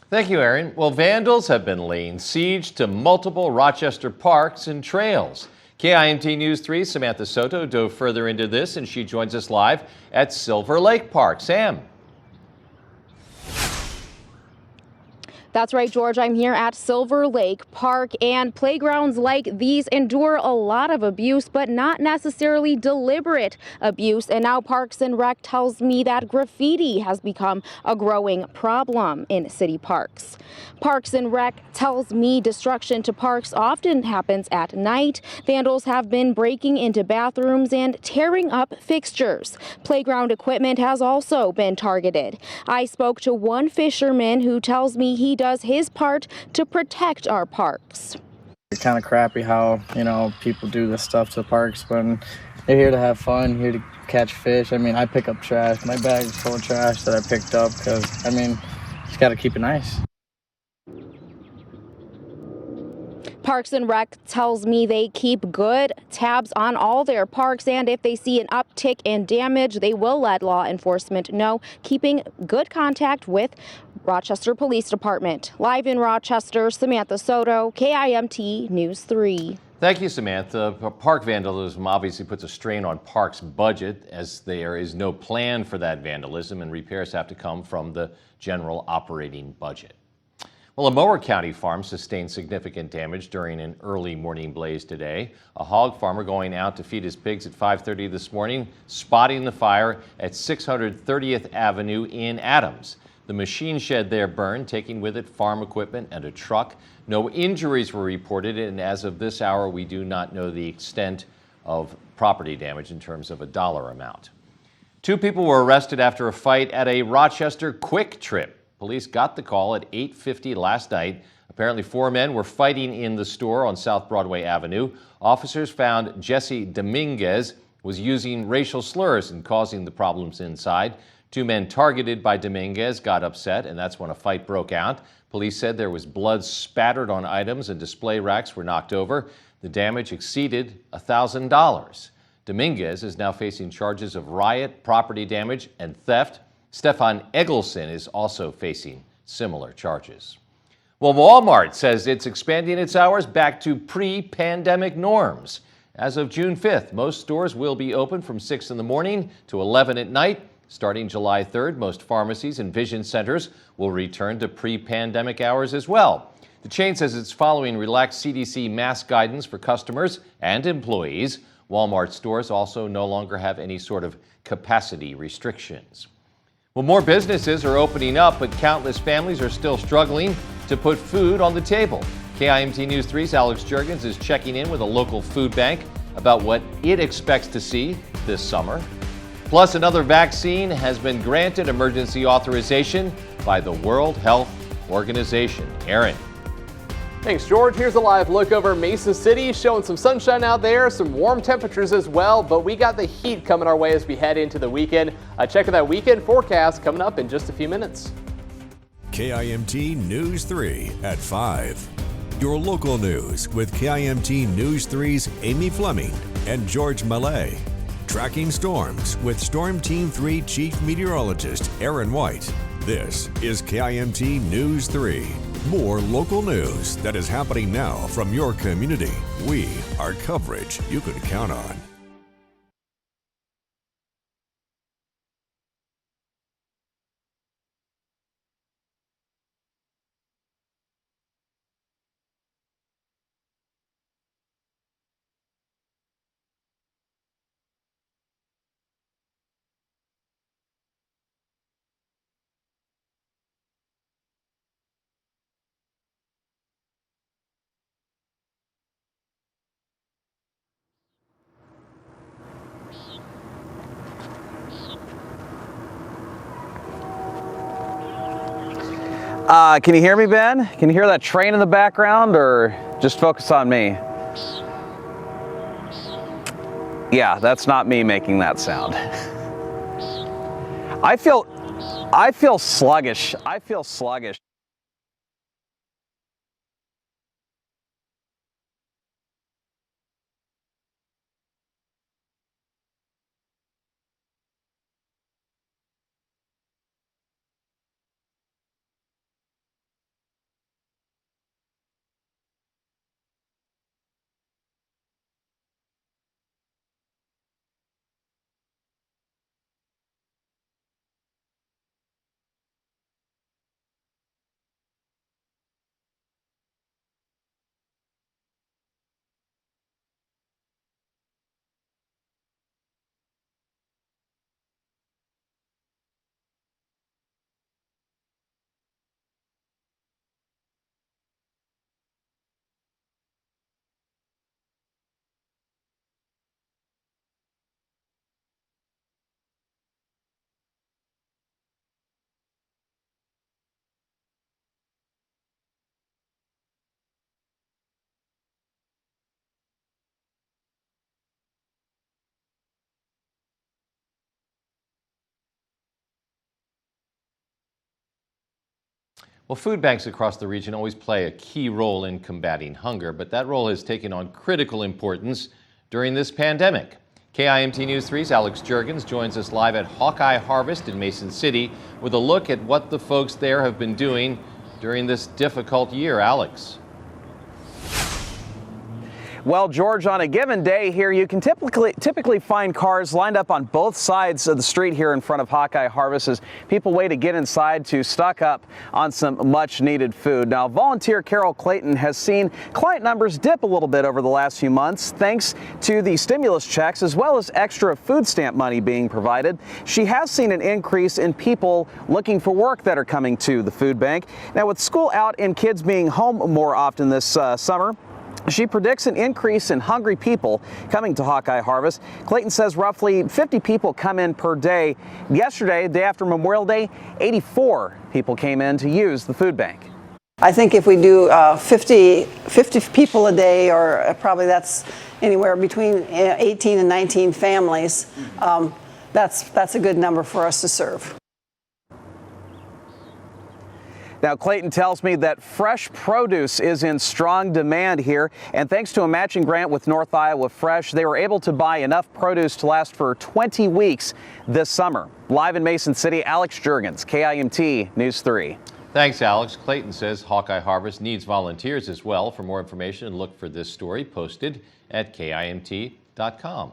Thank you, Aaron. Well, vandals have been laying siege to multiple Rochester parks and trails. KIMT News 3's Samantha Soto dove further into this, and she joins us live at Silver Lake Park. Sam. That's right, George. I'm here at Silver Lake Park, and playgrounds like these endure a lot of abuse, but not necessarily deliberate abuse. And now Parks and Rec tells me that graffiti has become a growing problem in city parks. Parks and Rec tells me destruction to parks often happens at night. Vandals have been breaking into bathrooms and tearing up fixtures. Playground equipment has also been targeted. I spoke to one fisherman who tells me he does his part to protect our parks. It's kind of crappy how, people do this stuff to parks when they're here to have fun, here to catch fish. I mean, I pick up trash. My bag is full of trash that I picked up because, just got to keep it nice. Parks and Rec tells me they keep good tabs on all their parks, and if they see an uptick in damage, they will let law enforcement know, keeping good contact with Rochester Police Department. Live in Rochester, Samantha Soto, KIMT News 3. Thank you, Samantha. Park vandalism obviously puts a strain on parks' budget, as there is no plan for that vandalism, and repairs have to come from the general operating budget. Well, a Mower County farm sustained significant damage during an early morning blaze today. A hog farmer going out to feed his pigs at 5:30 this morning, spotting the fire at 630th Avenue in Adams. The machine shed there burned, taking with it farm equipment and a truck. No injuries were reported, and as of this hour, we do not know the extent of property damage in terms of a dollar amount. 2 people were arrested after a fight at a Rochester Quick Trip. Police got the call at 8:50 last night. Apparently 4 men were fighting in the store on South Broadway Avenue. Officers found Jesse Dominguez was using racial slurs and causing the problems inside. 2 men targeted by Dominguez got upset, and that's when a fight broke out. Police said there was blood spattered on items and display racks were knocked over. The damage exceeded $1,000. Dominguez is now facing charges of riot, property damage, and theft. Stefan Eggleston is also facing similar charges. Well, Walmart says it's expanding its hours back to pre-pandemic norms. As of June 5th, most stores will be open from 6 in the morning to 11 at night. Starting July 3rd, most pharmacies and vision centers will return to pre-pandemic hours as well. The chain says it's following relaxed CDC mask guidance for customers and employees. Walmart stores also no longer have any sort of capacity restrictions. Well, more businesses are opening up, but countless families are still struggling to put food on the table. KIMT News 3's Alex Juergens is checking in with a local food bank about what it expects to see this summer. Plus, another vaccine has been granted emergency authorization by the World Health Organization. Aaron. Thanks, George. Here's a live look over Mesa City, showing some sunshine out there, some warm temperatures as well, but we got the heat coming our way as we head into the weekend. Check that weekend forecast coming up in just a few minutes. KIMT News 3 at 5. Your local news with KIMT News 3's Amy Fleming and George Mallet. Tracking storms with Storm Team 3 Chief Meteorologist Aaron White. This is KIMT News 3. More local news that is happening now from your community. We are coverage you can count on. Can you hear me, Ben? Can you hear that train in the background, or just focus on me? Yeah, that's not me making that sound. I feel sluggish. I feel sluggish. Well, food banks across the region always play a key role in combating hunger, but that role has taken on critical importance during this pandemic. KIMT News 3's Alex Juergens joins us live at Hawkeye Harvest in Mason City with a look at what the folks there have been doing during this difficult year. Alex. Well, George, on a given day here, you can typically find cars lined up on both sides of the street here in front of Hawkeye Harvest as people wait to get inside to stock up on some much needed food. Now, volunteer Carol Clayton has seen client numbers dip a little bit over the last few months thanks to the stimulus checks as well as extra food stamp money being provided. She has seen an increase in people looking for work that are coming to the food bank. Now, with school out and kids being home more often this summer, she predicts an increase in hungry people coming to Hawkeye Harvest. Clayton says roughly 50 people come in per day. Yesterday, day after Memorial Day, 84 people came in to use the food bank. I think if we do 50 people a day, or probably that's anywhere between 18 and 19 families, that's a good number for us to serve. Now, Clayton tells me that fresh produce is in strong demand here, and thanks to a matching grant with North Iowa Fresh, they were able to buy enough produce to last for 20 weeks this summer. Live in Mason City, Alex Juergens, KIMT News 3. Thanks, Alex. Clayton says Hawkeye Harvest needs volunteers as well. For more information, look for this story posted at KIMT.com.